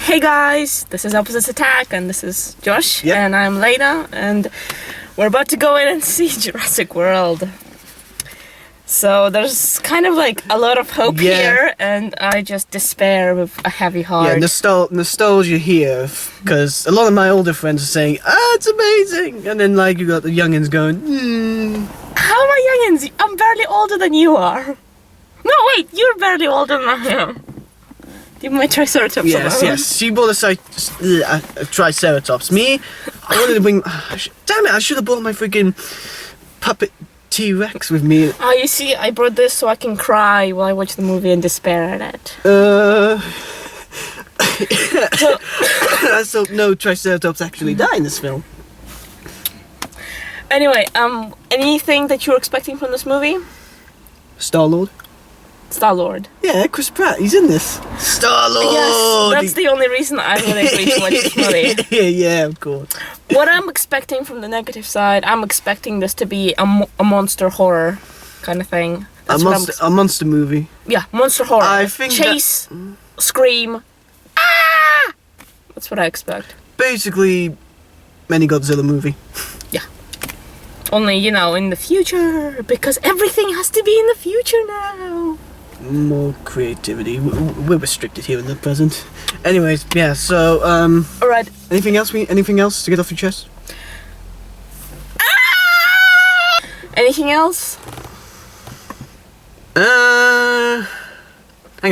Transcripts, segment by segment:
Hey guys, this is Opposites Attack, and this is Josh, Yep. and I'm Lena, and we're about to go in and see Jurassic World. So there's kind of like a lot of hope here, and I just despair with a heavy heart. Yeah, nostalgia here, because a lot of my older friends are saying, it's amazing! And then like you got the youngins going, How am I youngins? I'm barely older than you are. No, wait, you're barely older than I am. Give my Triceratops. Yes. She bought a Triceratops. Me, I wanted to bring... damn it, I should have brought my freaking puppet T-Rex with me. Oh, you see, I brought this so I can cry while I watch the movie and despair at it. Let's hope no Triceratops actually die in this film. Anyway, anything that you're expecting from this movie? Star-Lord? Star-Lord. Yeah, Chris Pratt, he's in this. Star-Lord! Yes, that's the only reason I would agree to watch this movie. Yeah, of course. What I'm expecting from the negative side, I'm expecting this to be a monster horror kind of thing. That's A monster movie. Yeah, monster horror. I think Chase, scream, ah! That's what I expect. Basically, mini Godzilla movie. Yeah. Only, in the future, because everything has to be in the future now. More creativity. We're restricted here in the present. Anyways, yeah. So, Alright. Anything else to get off your chest? Ah! Anything else? Hang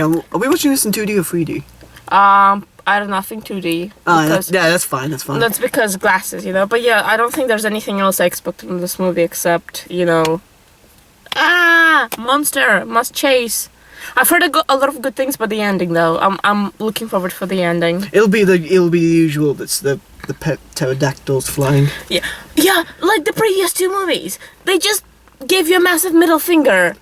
on. Are we watching this in 2D or 3D? I don't know. I think 2D. That's fine. That's fine. That's because glasses, But yeah, I don't think there's anything else I expect from this movie except, monster must chase. I've heard a lot of good things about the ending, though. I'm looking forward for the ending. It'll be the usual. That's the pet pterodactyls flying. Yeah, like the previous two movies. They just gave you a massive middle finger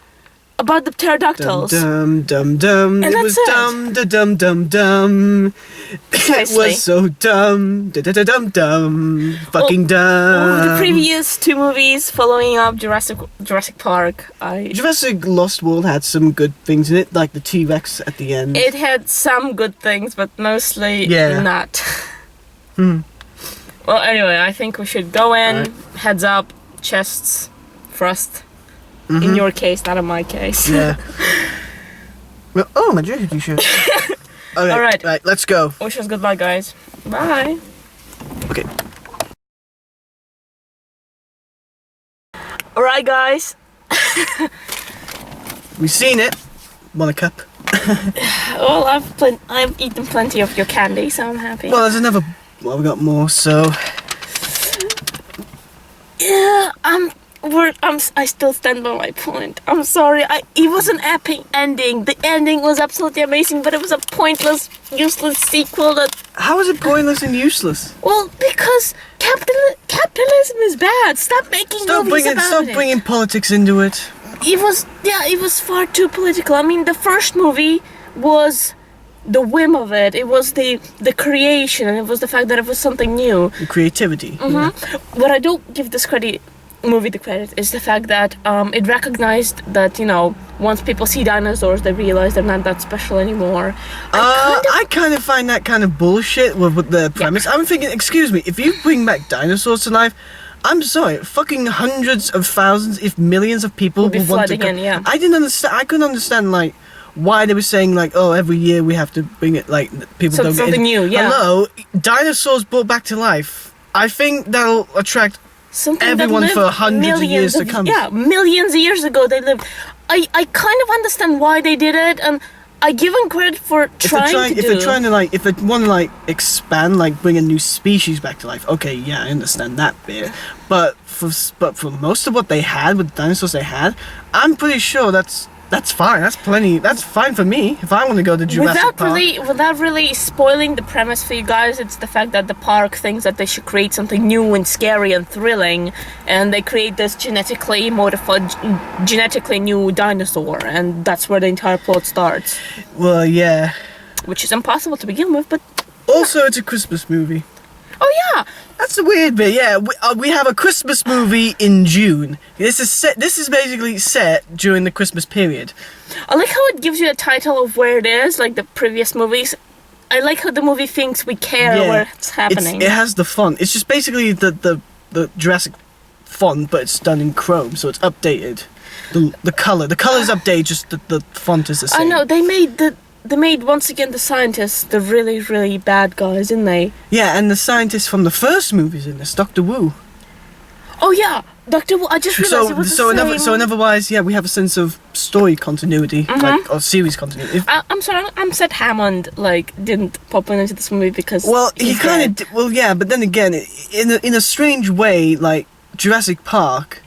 about the pterodactyls. Dum dum dum. And It was that's it. dum dum dum. It Precisely. was so dumb. Dum dum. Fucking dumb. The previous two movies following up Jurassic Park, Jurassic Lost World had some good things in it, like the T-Rex at the end. it had some good things, but mostly not. Well, anyway, I think we should go in, heads up, chests, thrust. In your case, not in my case. Yeah. Well, my jersey t-shirt. Okay, Alright. Right, let's go. Wish us goodbye, guys. Bye. Okay. Alright, guys. We've seen it. Want a cup? Well, I've eaten plenty of your candy, so I'm happy. Well, there's another... Well, we got more, so... Yeah, I still stand by my point. I'm sorry. It was an epic ending. The ending was absolutely amazing, but it was a pointless, useless sequel that... How is it pointless and useless? Well, because capitalism is bad. Stop making movies about it. Stop bringing politics into it. It was far too political. I mean, the first movie was the whim of it. It was the creation, and it was the fact that it was something new. The creativity. Yeah. What I don't give this movie the credit is the fact that it recognized that, once people see dinosaurs, they realize they're not that special anymore. I kind of find that kind of bullshit with the premise. I'm thinking, excuse me, if you bring back dinosaurs to life, I'm sorry, fucking hundreds of thousands, if millions of people Will be will want to flooding in, yeah. I couldn't understand, like, why they were saying, like, every year we have to bring it, like, people don't get something new, yeah. Hello, dinosaurs brought back to life. I think that'll attract everyone for hundreds of years to come. Yeah, millions of years ago they lived. I kind of understand why they did it, and I give them credit for trying to if they want to, like, expand, like, bring a new species back to life, okay, yeah, I understand that bit. But for most of what they had, with the dinosaurs they had, I'm pretty sure that's fine. That's plenty. That's fine for me if I want to go to Jurassic Park. Without really spoiling the premise for you guys, it's the fact that the park thinks that they should create something new and scary and thrilling, and they create this genetically modified, genetically new dinosaur, and that's where the entire plot starts. Well, yeah. Which is impossible to begin with, but... Also, it's a Christmas movie. Oh, yeah! That's the weird bit, yeah. We have a Christmas movie in June. This is basically set during the Christmas period. I like how it gives you a title of where it is, like the previous movies. I like how the movie thinks we care what's happening. It has the font. It's just basically the Jurassic font, but it's done in Chrome, so it's updated. The color is updated. Just the font is the same. I know they made once again the scientists the really, really bad guys, didn't they? Yeah, and the scientist from the first movie's in this, Dr. Wu. Oh yeah, Dr. Wu. I just realized it was the same. So in otherwise, yeah, we have a sense of story continuity, or series continuity. I'm sorry, I'm sad Hammond didn't pop into this movie because he kind of but then again, in a strange way, like Jurassic Park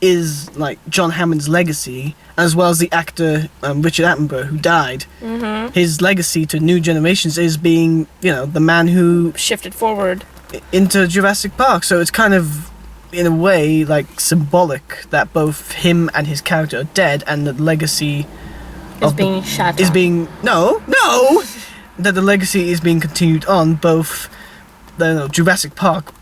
is like John Hammond's legacy, as well as the actor Richard Attenborough, who died. His legacy to new generations is being, the man who shifted forward into Jurassic Park. So it's kind of, in a way, like symbolic that both him and his character are dead, and the legacy is being shattered. That the legacy is being continued on, both Jurassic Park,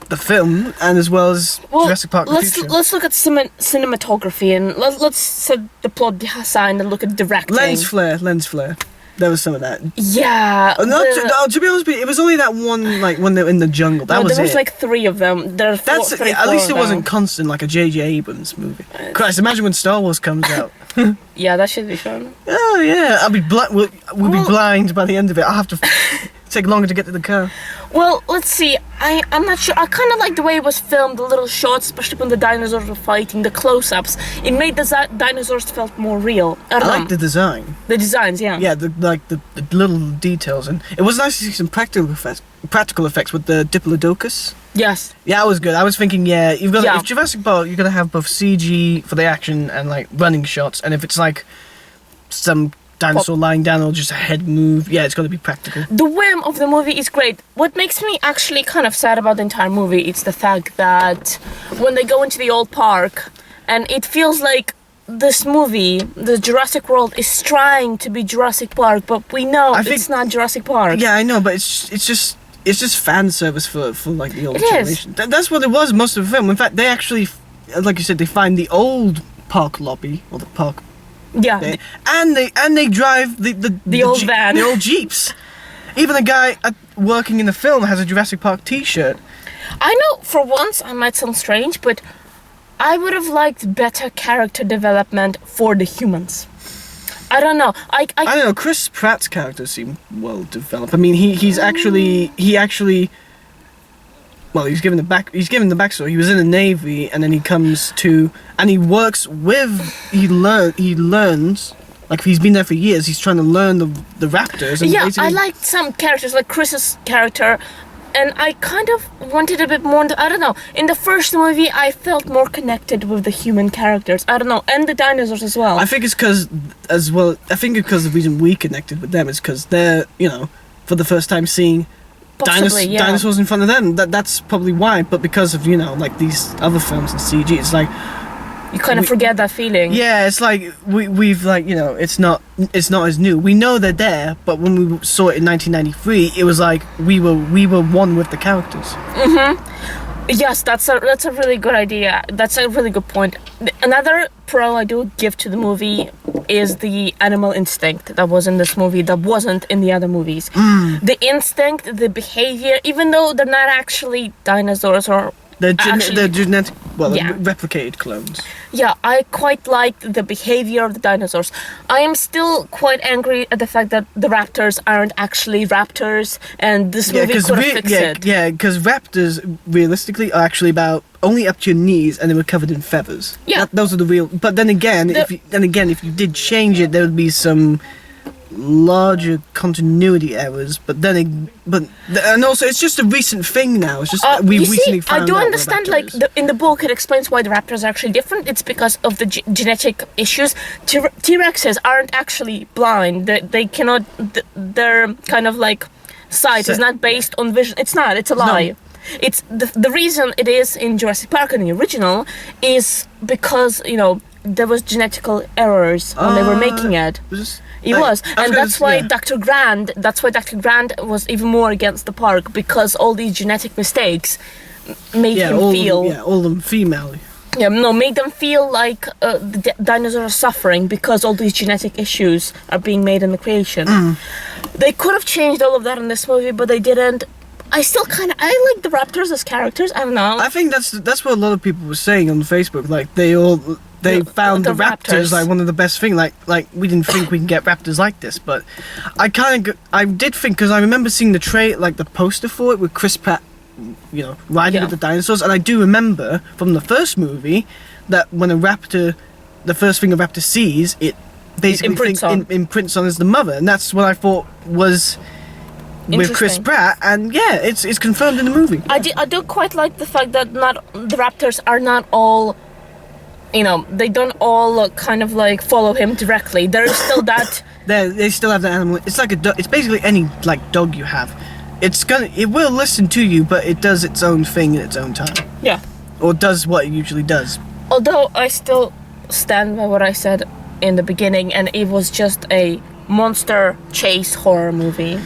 the film, and as well as Jurassic Park. Let's look at cinematography, and let's set the plot behind and look at directing. Lens flare. There was some of that. Yeah. To be honest with you, it was only that one, like when they were in the jungle. There was like 3 of them. There are three, at least it wasn't constant like a J.J. Abrams movie. Christ, imagine when Star Wars comes out. Yeah, that should be fun. Oh yeah, I'll be we'll be blind by the end of it. I'll have to take longer to get to the car. Well, let's see. I'm not sure. I kind of like the way it was filmed, the little shots, especially when the dinosaurs were fighting, the close-ups. It made the dinosaurs felt more real. I like the design. The designs, yeah. Yeah, the little details, and it was nice to see some practical effects with the Diplodocus. Yes. Yeah, it was good. I was thinking, you've got if Jurassic Park, you're gonna have both CG for the action and like running shots, and if it's like some dinosaur lying down or just a head move, it's got to be practical. The whim of the movie is great. What makes me actually kind of sad about the entire movie is the fact that when they go into the old park, and it feels like this movie, the Jurassic World, is trying to be Jurassic Park, but we know it's not Jurassic Park. Yeah, I know, but it's just fan service for like the old generation. That's what it was most of the film. In fact, they actually, like you said, they find the old park lobby or the park. Yeah, and they drive the old van, the old Jeeps. Even the guy working in the film has a Jurassic Park T-shirt. I know, for once, I might sound strange, but I would have liked better character development for the humans. I don't know. I don't know. Chris Pratt's character seemed well developed. I mean, he's actually. Well, he's given the backstory. He was in the Navy, and then he comes to, and he works with. He learns. Like, he's been there for years. He's trying to learn the raptors. And I liked some characters, like Chris's character, and I kind of wanted a bit more. I don't know. In the first movie, I felt more connected with the human characters. I don't know, and the dinosaurs as well. I think it's because the reason we connected with them is because they're, for the first time seeing. Dinosaurs in front of them. That's probably why. But because of like these other films and CG, it's like you kind of forget that feeling. Yeah, it's like we've like it's not as new. We know they're there, but when we saw it in 1993, it was like we were one with the characters. Yes, that's a really good idea. That's a really good point. Another pro I do give to the movie is the animal instinct that was in this movie that wasn't in the other movies. The instinct, the behavior, even though they're not actually dinosaurs or they're genetic, replicated clones. Yeah, I quite liked the behavior of the dinosaurs. I am still quite angry at the fact that the raptors aren't actually raptors, and this movie could have fixed it. Yeah, because raptors, realistically, are actually about only up to your knees, and they were covered in feathers. Yeah. Those are the real... But then again, if you did change it, there would be some larger continuity errors, and also it's just a recent thing now. It's just recently found out. I do understand, in the book it explains why the raptors are actually different. It's because of the genetic issues. T-Rexes aren't actually blind. They cannot, their kind of like sight is not based on vision. It's a lie. No. It's the reason it is in Jurassic Park in the original is because there was genetical errors when they were making it. That's why Dr. Grant was even more against the park, because all these genetic mistakes made him feel... all them female. Yeah, no, make them feel like the dinosaurs are suffering because all these genetic issues are being made in the creation. They could have changed all of that in this movie, but they didn't. I still I like the raptors as characters. I don't know. I think that's what a lot of people were saying on Facebook. Like they found the raptors like one of the best things. Like we didn't think we can get raptors like this, but I did think, because I remember seeing the poster for it with Chris Pratt, riding with the dinosaurs, and I do remember from the first movie that when the first thing a raptor sees, it basically imprints on as the mother, and that's what I thought was with Chris Pratt, and it's confirmed in the movie. I do quite like the fact that the raptors are not all, they don't all kind of like follow him directly. There is still that. They still have the animal. It's like it's basically any like dog you have. It will listen to you, but it does its own thing in its own time. Yeah. Or does what it usually does. Although I still stand by what I said in the beginning, and it was just a monster chase horror movie.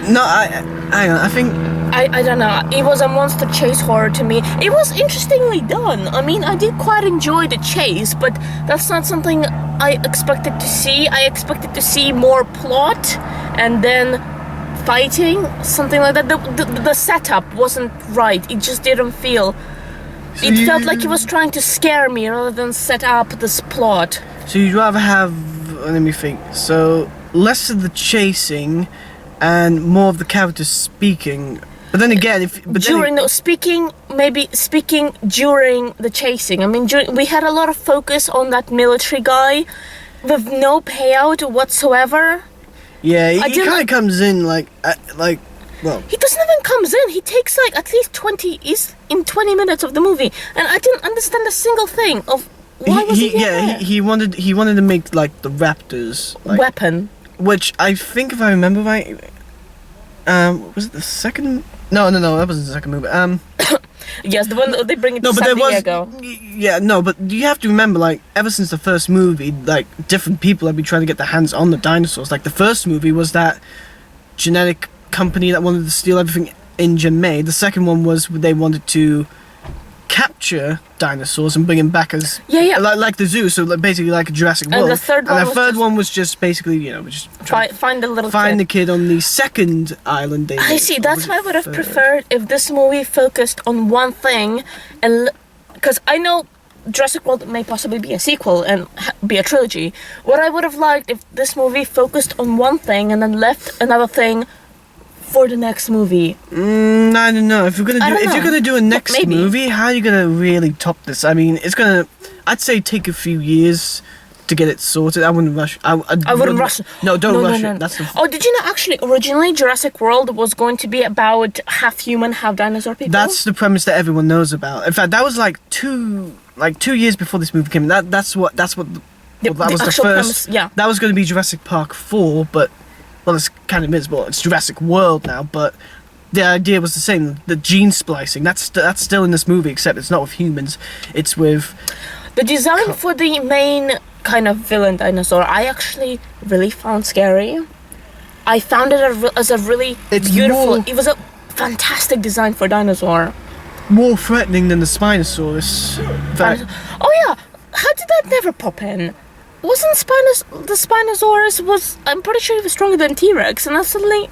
No, I think... I don't know. It was a monster chase horror to me. It was interestingly done. I mean, I did quite enjoy the chase, but that's not something I expected to see. I expected to see more plot and then fighting, something like that. The setup wasn't right. It just didn't feel... It felt like he was trying to scare me rather than set up this plot. So you'd rather have... Let me think. So, less of the chasing and more of the characters speaking. But then again, speaking during the chasing. I mean, we had a lot of focus on that military guy with no payout whatsoever. Yeah, he kind of comes in well... He doesn't even comes in. He takes like at least 20 minutes of the movie, and I didn't understand a single thing of why was he there. He wanted to make like the raptors weapon, which I think, if I remember right, was it the second? No, that wasn't the second movie. Yes, the one that they bring it to San Diego. Yeah, no, but you have to remember, like, ever since the first movie, like, different people have been trying to get their hands on the dinosaurs. Like, the first movie was that genetic company that wanted to steal everything InGen made. The second one was they wanted to capture dinosaurs and bring them back as like the zoo, so basically like a Jurassic World. And the third one was just basically find the kid on the second island. I see. That's why I would have preferred if this movie focused on one thing, and because I know Jurassic World may possibly be a sequel and be a trilogy. What I would have liked if this movie focused on one thing and then left another thing for the next movie. I don't know. If you're gonna do a next movie, how are you gonna really top this? I mean, it's gonna, I'd say, take a few years to get it sorted. I wouldn't rush. I wouldn't rush. No, don't rush it. That's did you know actually originally Jurassic World was going to be about half human, half dinosaur people? That's the premise that everyone knows about. In fact, that was like 2 years before this movie came in. That's what that was the first premise, that was going to be Jurassic Park 4, but well, it's kind of miserable. It's Jurassic World now, but the idea was the same. The gene splicing, that's still in this movie, except it's not with humans. It's with... The design for the main kind of villain dinosaur, I actually really found scary. I found it as a really beautiful... It was a fantastic design for a dinosaur. More threatening than the Spinosaurus. Oh yeah, how did that never pop in? Wasn't the Spinosaurus I'm pretty sure it was stronger than T-Rex, and that's suddenly...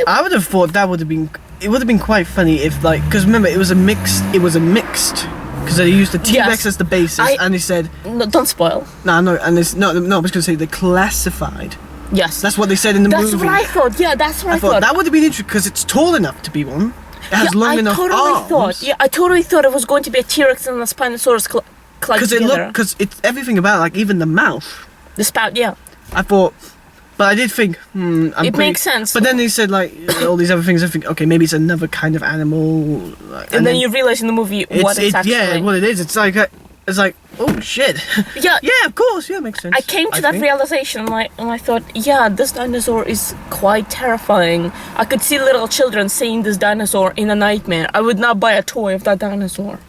I would have thought it would have been quite funny if, like, because remember, it was a mixed, because they used the T-Rex as the basis, and they said... No, don't spoil. No, I was going to say they classified. Yes. That's what they said in the movie. That's what I thought, yeah, that's what I thought. That would have been interesting, because it's tall enough to be one. It has long enough arms. I totally thought it was going to be a T-Rex and a Spinosaurus because it's everything about it, like even the mouth, the spout. Yeah, I thought, but I did think, makes sense. But then they said like all these other things. I think, okay, maybe it's another kind of animal. And then you realize in the movie what it's actually. Yeah, what it is. It's like oh shit. Yeah, yeah, of course, yeah, makes sense. I came to that realization, and I thought, yeah, this dinosaur is quite terrifying. I could see little children seeing this dinosaur in a nightmare. I would not buy a toy of that dinosaur.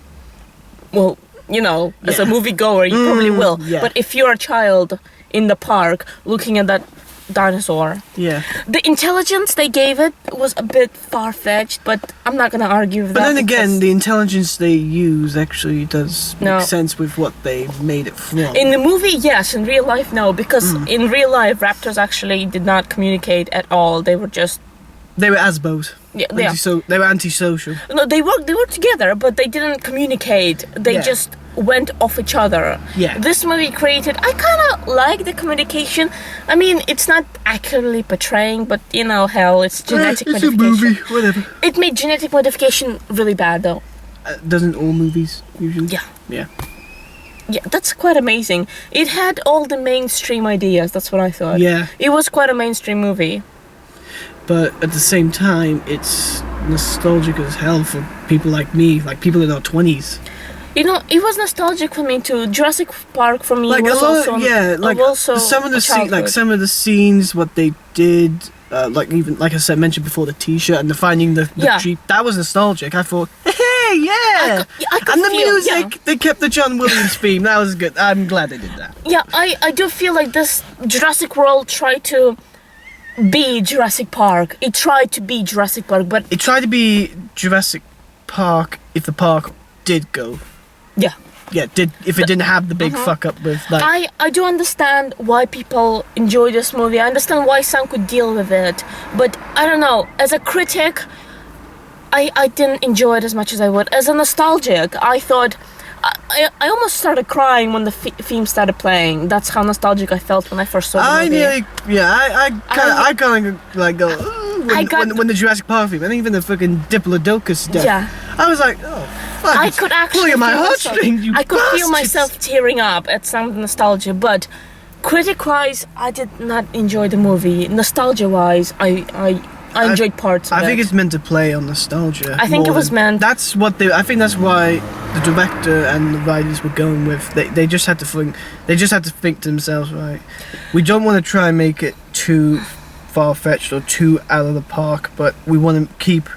Well, as a moviegoer, you probably will. Yeah. But if you're a child in the park looking at that dinosaur. Yeah. The intelligence they gave it was a bit far-fetched, but I'm not gonna argue with that. But then again, because the intelligence they use actually does No. make sense with what they made it from. in the movie, yes. In real life, no. Because in real life, raptors actually did not communicate at all. They were just... They were asbos. Yeah, They were antisocial. No, they worked together, but they didn't communicate. They Yeah. just went off each other. Yeah. This movie created... I kind of like the communication. I mean, it's not accurately portraying, but you know, hell, it's genetic it's a modification. movie, whatever. It made genetic modification really bad, though. Doesn't all movies usually? Yeah. Yeah. Yeah, that's quite amazing. It had all the mainstream ideas, that's what I thought. Yeah. It was quite a mainstream movie. But at the same time, it's nostalgic as hell for people like me, like people in our 20s. You know, it was nostalgic for me too. Jurassic Park for me Like was a lot, also some of the some of the scenes, what they did, like I said, mentioned before, the T-shirt and the finding the Yeah. Jeep, that was nostalgic. I thought, hey, yeah, I could and the feel- music, yeah. they kept the John Williams theme. That was good. I'm glad they did that. Yeah, I do feel like this Jurassic World tried to be Jurassic Park. It tried to be Jurassic Park, but It tried to be Jurassic Park if the park did go. yeah. Yeah, if it didn't have the big fuck up with like. I do understand why people enjoy this movie. I understand why some could deal with it, but I don't know. As a critic, I didn't enjoy it as much as I would. As a nostalgic, I thought I almost started crying when the theme started playing. That's how nostalgic I felt when I first saw the I movie. nearly, yeah, I kind of like go "Ooh," when the Jurassic Park theme, and even the fucking Diplodocus death. Yeah. I was like, oh fuck, I it's could actually pulling my feel myself- heartstrings, you I could feel bastards. myself tearing up at some nostalgia, but critic-wise, I did not enjoy the movie. Nostalgia-wise, I enjoyed parts of it. I think it's meant to play on nostalgia. I think more it was than- meant- That's what they. I think that's why the director and the writers were going with. They just had to think. They just had to think to themselves, right? We don't want to try and make it too far-fetched or too out of the park, but we want to keep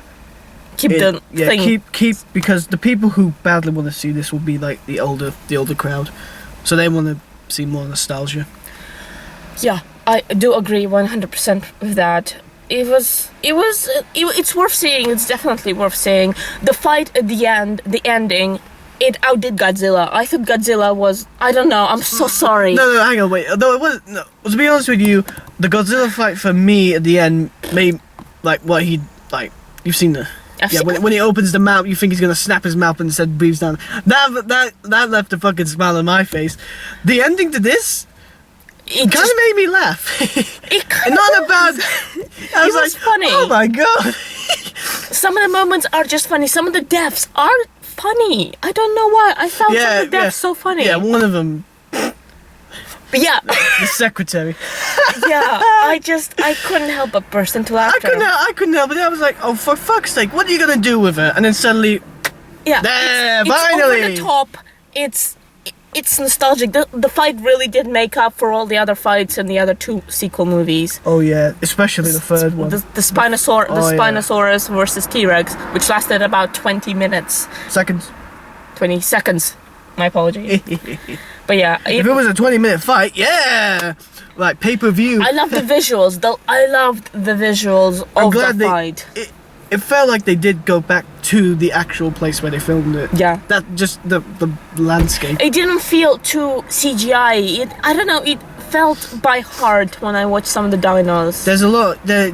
keep the thing. keep because the people who badly want to see this will be like the older crowd, so they want to see more nostalgia. Yeah, I do agree 100% with that. It's worth seeing. It's definitely worth seeing. The fight at the end, the ending, it outdid Godzilla. I thought Godzilla was, I don't know, I'm so sorry. No, hang on, wait. No, it wasn't. No, to be honest with you, the Godzilla fight for me at the end made like what he like. You've seen the. I've Yeah, seen- when he opens the mouth, you think he's gonna snap his mouth and instead breathes down. That left a fucking smile on my face. The ending to this it kind just, of made me laugh. it kind And not of about. I was was like, funny. oh my god. Some of the moments are just funny. Some of the deaths are funny. I don't know why. I found some of the deaths so funny. Yeah, one of them, But yeah, the secretary. yeah. I couldn't help but burst into laughter. I couldn't help it. I was like, oh, for fuck's sake, what are you gonna do with it? And then suddenly, Yeah, there, it's finally. over the top. It's nostalgic. The fight really did make up for all the other fights in the other two sequel movies. oh yeah, especially the third one. The yeah. Spinosaurus versus T-Rex, which lasted about 20 minutes, Seconds. 20 seconds. My apologies. But yeah, If it was a 20-minute fight, yeah, like pay-per-view. I love the visuals. I loved the visuals I'm of glad the fight. It felt like they did go back to the actual place where they filmed it. Yeah. That just the landscape. It didn't feel too CGI. I don't know. It felt by heart when I watched some of the dinos. There's a lot. There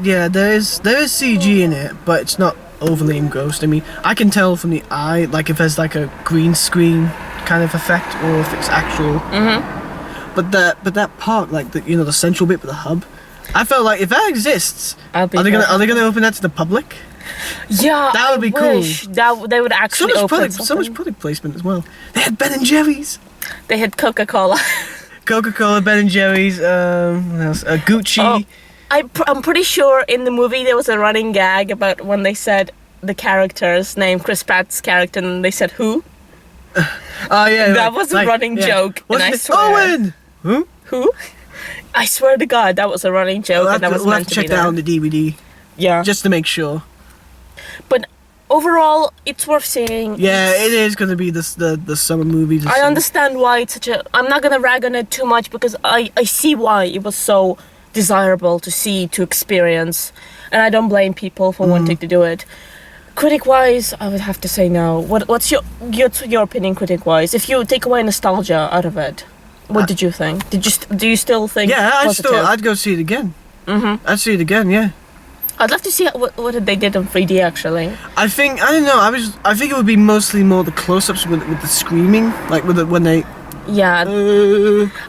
is CG in it, but it's not overly engrossed. I mean, I can tell from the eye, like if there's like a green screen kind of effect, or if it's actual. Mm-hmm. But that part, like the central bit with the hub, I felt like if that exists, I'll be are they there. gonna open that to the public? Yeah, That would be cool. That they would actually open So much product placement as well. They had Ben and Jerry's, They had Coca-Cola. Coca-Cola, Ben and Jerry's. What else? Gucci. Oh, I'm pretty sure in the movie there was a running gag about when they said the character's name, Chris Pratt's character, and they said who? Oh yeah, That was a running joke, What's and I it? swear- Owen. Who? Who? I swear to God, that was a running joke, and that was we'll have meant to to be check that there. on the DVD Yeah, just to make sure. but overall, it's worth seeing. Yeah, It's- it is going to be the summer movie. I understand why it's such a. I'm not gonna rag on it too much because I see why it was so desirable to see, to experience, and I don't blame people for wanting to do it. Critic-wise, I would have to say no. What's your opinion critic-wise? If you take away nostalgia out of it, what did you think? Do you still think? Yeah, positive? I'd go see it again. I'd see it again. Yeah. I'd love to see what they did in 3D actually. I don't know. I think it would be mostly more the close-ups with the screaming, like when they. Yeah.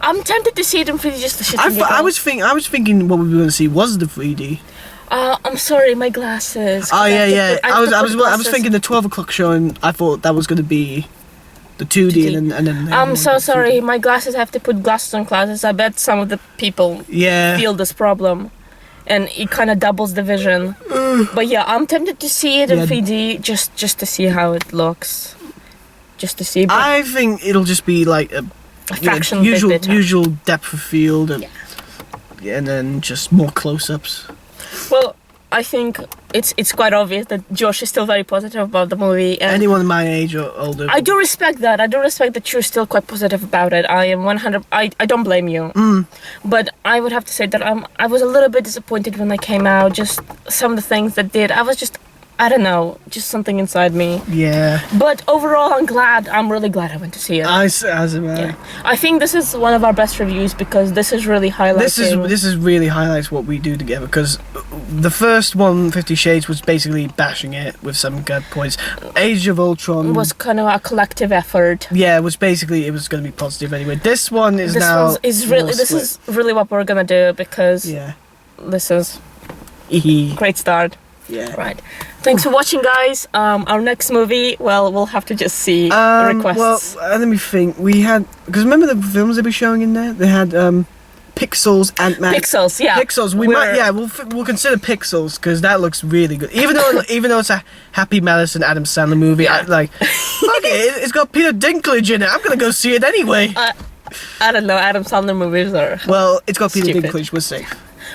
I'm tempted to see it in 3D just to shit. I was thinking what we were going to see was the 3D. I'm sorry, my glasses. Oh yeah. I was thinking the 12 o'clock show, and I thought that was going to be the 2D, and then. I'm so sorry, my glasses. I have to put glasses on glasses. I bet some of the people feel this problem, and it kind of doubles the vision. But yeah, I'm tempted to see it in 3D just to see how it looks, just to see. I think it'll just be like a fraction usual depth of field, and then just more close-ups. Well, I think it's quite obvious that Josh is still very positive about the movie. And anyone my age or older. I do respect that. I do respect that you're still quite positive about it. I am 100. I don't blame you. But I would have to say that I was a little bit disappointed when they came out. Just some of the things that did. I don't know, just something inside me. Yeah. But overall, I'm really glad I went to see it. As am I. Yeah. I think this is one of our best reviews because this is really highlighting. This is really highlights what we do together, because the first one, 50 Shades, was basically bashing it with some good points. Age of Ultron was kind of a collective effort. Yeah, it was going to be positive anyway. This one is this is really what we're gonna do, because this is great start. Yeah. Right. Thanks for watching, guys. Our next movie, well, we'll have to just see requests. Well, let me think. We had, because remember the films they were showing in there? They had Pixels, Ant-Man. Pixels, yeah. Pixels. We'll consider Pixels because that looks really good. Even though it's a Happy Malice and Adam Sandler movie, it's got Peter Dinklage in it. I'm gonna go see it anyway. I don't know. Adam Sandler movies are. Well, it's got Peter stupid. Dinklage. We're safe.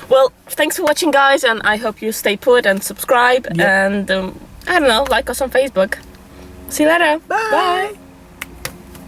Well, thanks for watching, guys, and I hope you stay put and subscribe, and I don't know, like us on Facebook. See you later. Bye. Bye.